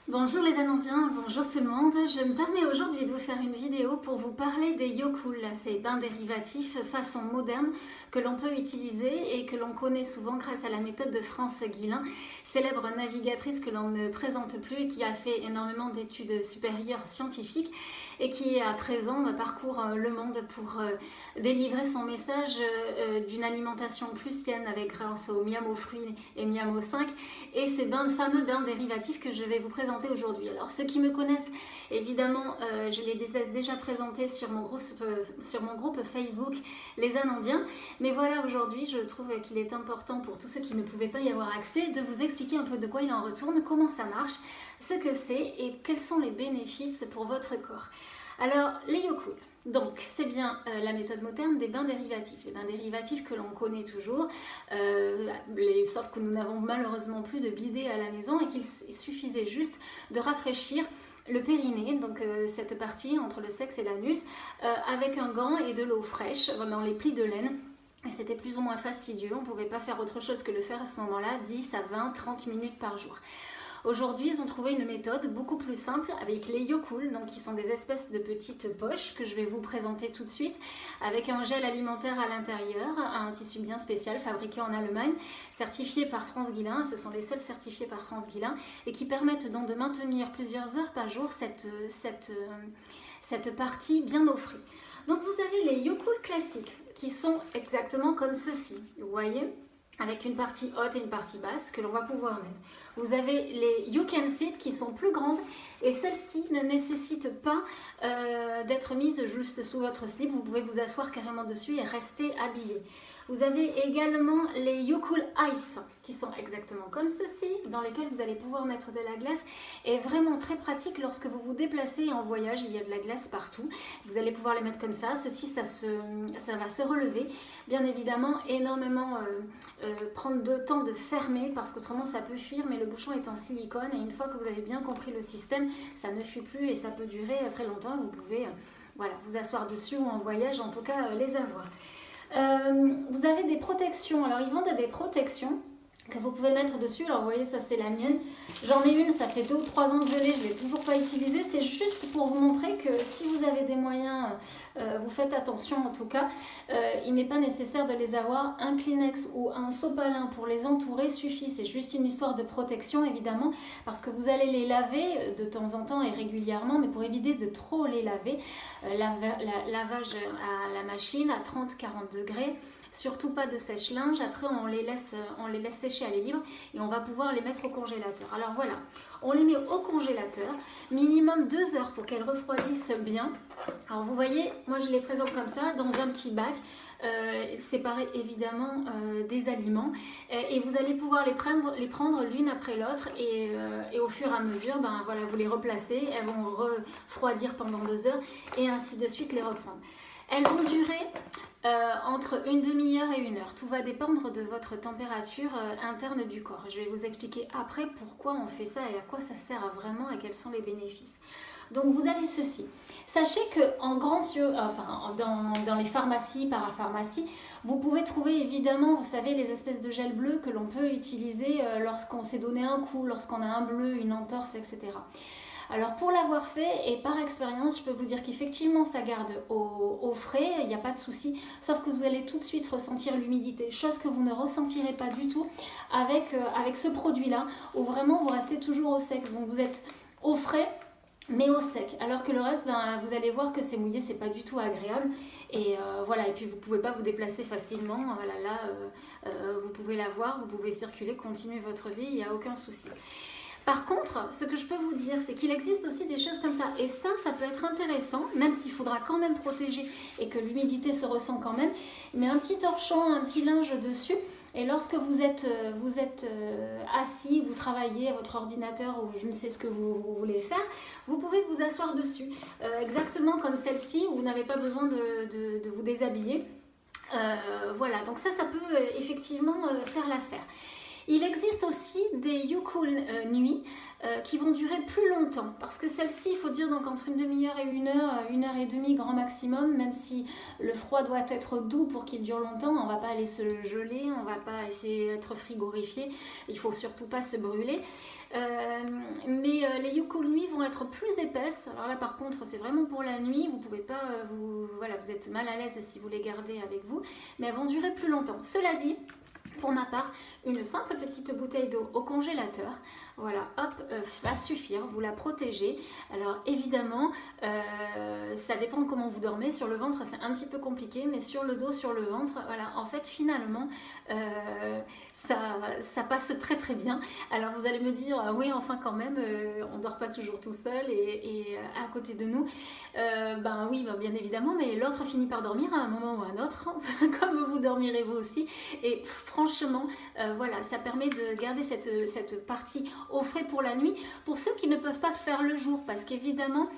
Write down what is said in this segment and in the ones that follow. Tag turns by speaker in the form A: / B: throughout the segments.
A: Bonjour les Amandiens, bonjour tout le monde. Je me permets aujourd'hui de vous faire une vidéo pour vous parler des Yocool, ces bains dérivatifs façon moderne que l'on peut utiliser et que l'on connaît souvent grâce à la méthode de France Guilin, célèbre navigatrice que l'on ne présente plus et qui a fait énormément d'études supérieures scientifiques et qui à présent parcourt le monde pour délivrer son message d'une alimentation plus saine avec grâce au Miamo fruits et Miamo 5 et ces fameux bains dérivatifs que je vais vous présenter aujourd'hui. Alors ceux qui me connaissent, évidemment, je l'ai déjà présenté sur mon groupe Facebook Les Anandiens, mais voilà, aujourd'hui je trouve qu'il est important pour tous ceux qui ne pouvaient pas y avoir accès de vous expliquer un peu de quoi il en retourne, comment ça marche, ce que c'est et quels sont les bénéfices pour votre corps. Alors les Yocool, donc c'est bien la méthode moderne des bains dérivatifs, les bains dérivatifs que l'on connaît toujours, sauf que nous n'avons malheureusement plus de bidet à la maison et qu'il suffisait juste de rafraîchir le périnée, donc cette partie entre le sexe et l'anus, avec un gant et de l'eau fraîche dans les plis de laine. Et c'était plus ou moins fastidieux, on ne pouvait pas faire autre chose que le faire à ce moment-là, 10 à 20, 30 minutes par jour. Aujourd'hui, ils ont trouvé une méthode beaucoup plus simple avec les Yocool, donc qui sont des espèces de petites poches que je vais vous présenter tout de suite, avec un gel alimentaire à l'intérieur, un tissu bien spécial fabriqué en Allemagne, certifié par France Guilin, ce sont les seuls certifiés par France Guilin, et qui permettent donc de maintenir plusieurs heures par jour cette partie bien au frais. Donc vous avez les Yocool classiques, qui sont exactement comme ceci, vous voyez, avec une partie haute et une partie basse que l'on va pouvoir mettre. Vous avez les You Can Sit qui sont plus grandes et celles-ci ne nécessitent pas d'être mises juste sous votre slip. Vous pouvez vous asseoir carrément dessus et rester habillé. Vous avez également les Yocool Ice qui sont exactement comme ceci, dans lesquels vous allez pouvoir mettre de la glace et vraiment très pratique lorsque vous vous déplacez en voyage, il y a de la glace partout. Vous allez pouvoir les mettre comme ça, ceci ça va se relever, bien évidemment énormément prendre le temps de fermer parce qu'autrement ça peut fuir, mais le bouchon est en silicone et une fois que vous avez bien compris le système, ça ne fuit plus et ça peut durer très longtemps. Vous pouvez voilà, vous asseoir dessus ou en voyage, en tout cas les avoir. Vous avez des protections, alors ils vendent des protections que vous pouvez mettre dessus. Alors vous voyez, ça c'est la mienne, j'en ai une, ça fait 2 ou 3 ans que je l'ai, je ne l'ai toujours pas utilisée. C'est juste pour vous montrer que si vous avez des moyens, vous faites attention en tout cas, il n'est pas nécessaire de les avoir. Un Kleenex ou un sopalin pour les entourer suffit, c'est juste une histoire de protection évidemment, parce que vous allez les laver de temps en temps et régulièrement, mais pour éviter de trop les laver, lavage à la machine à 30-40 degrés. Surtout pas de sèche-linge, après on les laisse sécher à l'air libre et on va pouvoir les mettre au congélateur. Alors voilà, on les met au congélateur, minimum 2 heures pour qu'elles refroidissent bien. Alors vous voyez, moi je les présente comme ça, dans un petit bac, séparé évidemment des aliments. Et vous allez pouvoir les prendre l'une après l'autre et au fur et à mesure, voilà, vous les replacez, elles vont refroidir pendant 2 heures et ainsi de suite les reprendre. Elles vont durer entre une demi-heure et 1 heure. Tout va dépendre de votre température interne du corps. Je vais vous expliquer après pourquoi on fait ça et à quoi ça sert vraiment et quels sont les bénéfices. Donc vous avez ceci. Sachez qu'en dans les pharmacies, parapharmacies, vous pouvez trouver évidemment, vous savez, les espèces de gel bleu que l'on peut utiliser lorsqu'on s'est donné un coup, lorsqu'on a un bleu, une entorse, etc. Alors pour l'avoir fait et par expérience, je peux vous dire qu'effectivement ça garde au frais, il n'y a pas de souci, sauf que vous allez tout de suite ressentir l'humidité, chose que vous ne ressentirez pas du tout avec ce produit-là, où vraiment vous restez toujours au sec, donc vous êtes au frais mais au sec, alors que le reste, vous allez voir que c'est mouillé, c'est pas du tout agréable et voilà, et puis vous pouvez pas vous déplacer facilement, voilà, là vous pouvez l'avoir, vous pouvez circuler, continuer votre vie, il n'y a aucun souci. Par contre, ce que je peux vous dire, c'est qu'il existe aussi des choses comme ça. Et ça peut être intéressant, même s'il faudra quand même protéger et que l'humidité se ressent quand même. Mais un petit torchon, un petit linge dessus. Et lorsque vous êtes assis, vous travaillez à votre ordinateur ou je ne sais ce que vous voulez faire, vous pouvez vous asseoir dessus. Exactement comme celle-ci, où vous n'avez pas besoin de vous déshabiller. Voilà, donc ça peut effectivement faire l'affaire. Il existe aussi des Yocool nuit qui vont durer plus longtemps parce que celle-ci, il faut dire donc entre une demi-heure et 1 heure et demie grand maximum, même si le froid doit être doux pour qu'il dure longtemps, on ne va pas aller se geler, on ne va pas essayer d'être frigorifié, il ne faut surtout pas se brûler. Mais les YouCool Nuit vont être plus épaisses. Alors là par contre c'est vraiment pour la nuit, vous pouvez pas, voilà, vous êtes mal à l'aise si vous les gardez avec vous, mais elles vont durer plus longtemps. Cela dit, pour ma part, une simple petite bouteille d'eau au congélateur, voilà, hop, va suffire, vous la protégez. Alors évidemment, ça dépend de comment vous dormez. Sur le ventre, c'est un petit peu compliqué, mais sur le dos, sur le ventre, voilà, en fait, finalement, ça passe très très bien. Alors vous allez me dire, ah oui, enfin quand même, on ne dort pas toujours tout seul et à côté de nous. Ben oui, ben, bien évidemment, mais l'autre finit par dormir à un moment ou à un autre, comme vous dormirez vous aussi. Et franchement, voilà, ça permet de garder cette partie au frais pour la nuit, pour ceux qui ne peuvent pas faire le jour, parce qu'évidemment,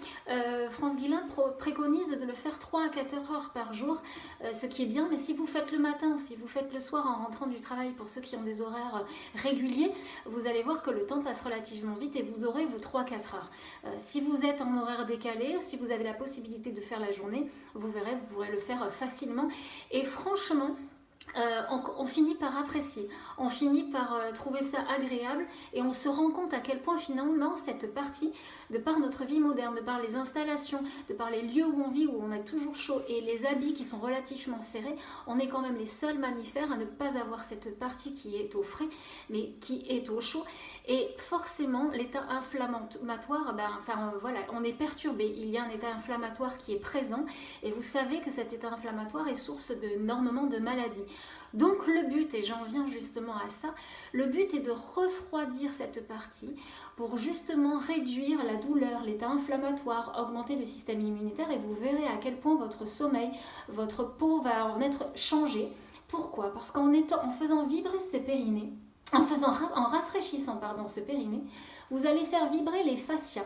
A: France Guillain préconise de le faire 3 à 4 heures par jour, ce qui est bien, mais si vous faites le matin ou si vous faites le soir en rentrant du travail, pour ceux qui ont des horaires réguliers, vous allez voir que le temps passe relativement vite et vous aurez vous 3-4 heures. Si vous êtes en horaire décalé, si vous avez la possibilité de faire la journée, vous verrez, vous pourrez le faire facilement. Et franchement, on finit par apprécier, on finit par trouver ça agréable et on se rend compte à quel point finalement cette partie, de par notre vie moderne, de par les installations, de par les lieux où on vit, où on a toujours chaud et les habits qui sont relativement serrés, on est quand même les seuls mammifères à ne pas avoir cette partie qui est au frais mais qui est au chaud. Et forcément l'état inflammatoire, voilà, on est perturbé, il y a un état inflammatoire qui est présent et vous savez que cet état inflammatoire est source d'énormément de maladies. Donc le but, et j'en viens justement à ça, le but est de refroidir cette partie pour justement réduire la douleur, l'état inflammatoire, augmenter le système immunitaire et vous verrez à quel point votre sommeil, votre peau va en être changée. Pourquoi? Parce qu'en faisant vibrer ces périnées, en rafraîchissant ce périnée, vous allez faire vibrer les fascias.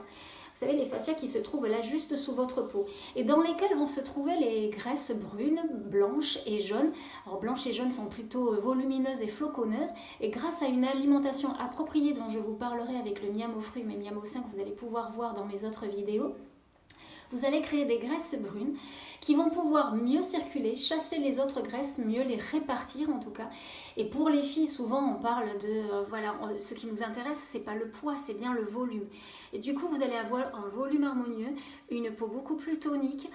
A: Vous savez, les fascias qui se trouvent là juste sous votre peau et dans lesquelles vont se trouver les graisses brunes, blanches et jaunes. Alors blanches et jaunes sont plutôt volumineuses et floconneuses et grâce à une alimentation appropriée dont je vous parlerai avec le Miamo Fruit, mais Miamo 5 vous allez pouvoir voir dans mes autres vidéos, vous allez créer des graisses brunes qui vont pouvoir mieux circuler, chasser les autres graisses, mieux les répartir en tout cas. Et pour les filles, souvent on parle de, voilà, ce qui nous intéresse, c'est pas le poids, c'est bien le volume. Et du coup, vous allez avoir un volume harmonieux, une peau beaucoup plus tonique,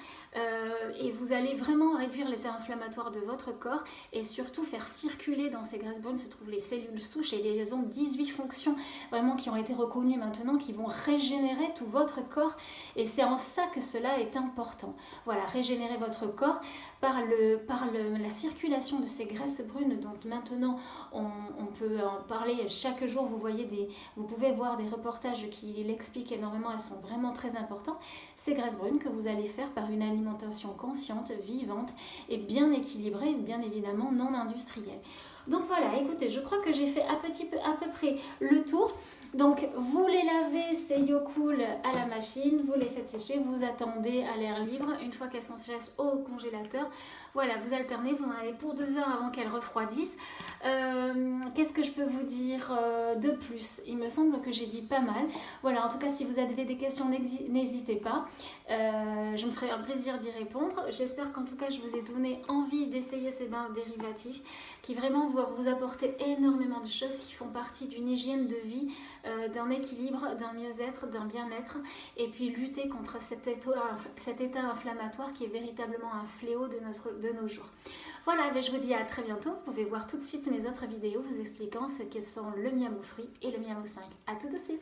A: et vous allez vraiment réduire l'état inflammatoire de votre corps et surtout faire circuler dans ces graisses brunes se trouvent les cellules souches et elles ont 18 fonctions vraiment qui ont été reconnues maintenant, qui vont régénérer tout votre corps et c'est en ça que cela est important. Voilà, régénérer votre corps par la circulation de ces graisses brunes dont maintenant on peut en parler chaque jour. Vous pouvez voir des reportages qui l'expliquent énormément, elles sont vraiment très importantes. Ces graisses brunes que vous allez faire par une alimentation consciente, vivante et bien équilibrée, bien évidemment non industrielle. Donc voilà, écoutez, je crois que j'ai fait à peu près le tour. Donc vous les lavez, ces YouCool à la machine, vous les faites sécher, vous attendez à l'air libre. Une fois qu'elles sont sèches au congélateur, voilà, vous alternez, vous en avez pour 2 heures avant qu'elles refroidissent. Qu'est-ce que je peux vous dire de plus? Il me semble que j'ai dit pas mal. Voilà, en tout cas, si vous avez des questions, n'hésitez pas. Je me ferai un plaisir d'y répondre. J'espère qu'en tout cas, je vous ai donné envie d'essayer ces bains dérivatifs qui vraiment vont vous apporter énormément de choses qui font partie d'une hygiène de vie, d'un équilibre, d'un mieux-être, d'un bien-être et puis lutter contre cet état inflammatoire qui est véritablement un fléau de nos jours. Voilà, je vous dis à très bientôt. Vous pouvez voir tout de suite mes autres vidéos vous expliquant ce que sont le Miamo Fruit et le Miamo 5. À tout de suite.